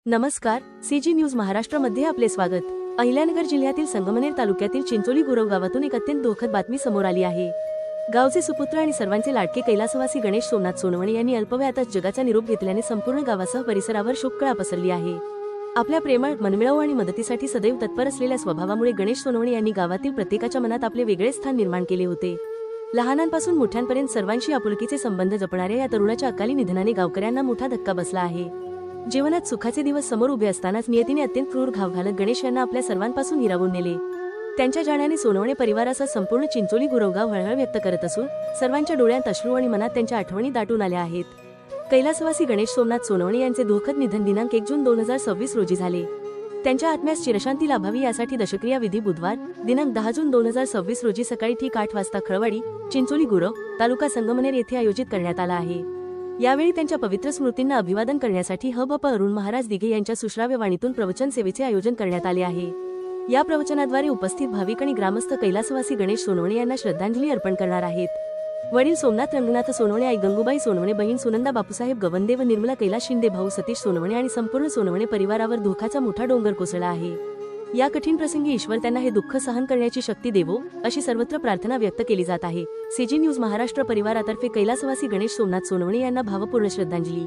नमस्कार, CG news महाराष्ट्रामध्ये आपले स्वागत। अहिल्यानगर जिल्ह्यातील संगमनेर तालुक्यातील चिंचोली गुरव गावातून एक अत्यंत दुःखद बातमी समोर आली आहे। गावचे सुपुत्र आणि सर्वांचे लाडके कैलासवासी गणेश सोमनाथ सोनवणे यांनी अल्पवयातच जगाचा निरोप घेतल्याने संपूर्ण गावासह परिसरावर शोककळा पसरली आहे। आपल्या प्रेमळ, मनमिळावू आणि मदतीसाठी सदैव तत्पर असलेल्या स्वभावामुळे गणेश सोनवणे यांनी गावातील प्रत्येकाच्या मनात आपले वेगळे स्थान निर्माण केले होते। लहानांपासून मोठ्यांपर्यंत सर्वांशी आपुलकीचे संबंध जपणाऱ्या या तरुणाच्या अकाली निधनाने गावकऱ्यांना मोठा धक्का बसला आहे। जीवनात सुखाचे दिवस समोर उभे असतानाच नियतीने अत्यंत क्रूर घाव घालत गणेश यांना आपल्या सर्वांपासून हिरावून नेले। त्यांच्या जाण्याने सोनवणे परिवारासह संपूर्ण चिंचोली गुरवगाव हळहळ व्यक्त करत असून सर्वांच्या डोळ्यात अश्रू आणि मनात त्यांच्या आठवणी दाटून आल्या आहेत। कैलासवासी गणेश सोमनाथ सोनवणे यांचे दुःखद निधन दिनांक 1 जून 2026 रोजी झाले। त्यांच्या आत्म्यास चिरशांती लाभावी यासाठी दशक्रिया विधी बुधवार दिनांक 10 जून 2026 रोजी सकाळी ठीक 8 वाजता खळवाडी, चिंचोली गुरव, तालुका संगमनेर येथे आयोजित करण्यात आला आहे। यावेळी त्यांच्या पवित्र स्मृतींना अभिवादन करण्यासाठी हबप अरुण महाराज दिघे यांच्या सुश्राव्य वाणीतून प्रवचन सेवेचे आयोजन करण्यात आले आहे। या प्रवचनाद्वारे उपस्थित भाविक आणि ग्रामस्थ कैलासवासी गणेश सोनवणे यांना श्रद्धांजली अर्पण करणार आहेत। वडील सोमनाथ रंगनाथ सोनवणे, आई गंगूबाई सोनवणे, बहीण सुनंदा बापूसाहेब गवंदे व निर्मला कैलास शिंदे, भाऊ सतीश सोनवणे आणि संपूर्ण सोनवणे परिवारावर दुःखाचा मोठा डोंगर कोसळला आहे। या कठीण प्रसंगी ईश्वर त्यांना हे दुःख सहन करण्याची शक्ती देवो, अशी सर्वत्र प्रार्थना व्यक्त केली जात आहे। सीजी न्यूज महाराष्ट्र परिवारातर्फे कैलासवासी गणेश सोमनाथ सोनवणे यांना भावपूर्ण श्रद्धांजली।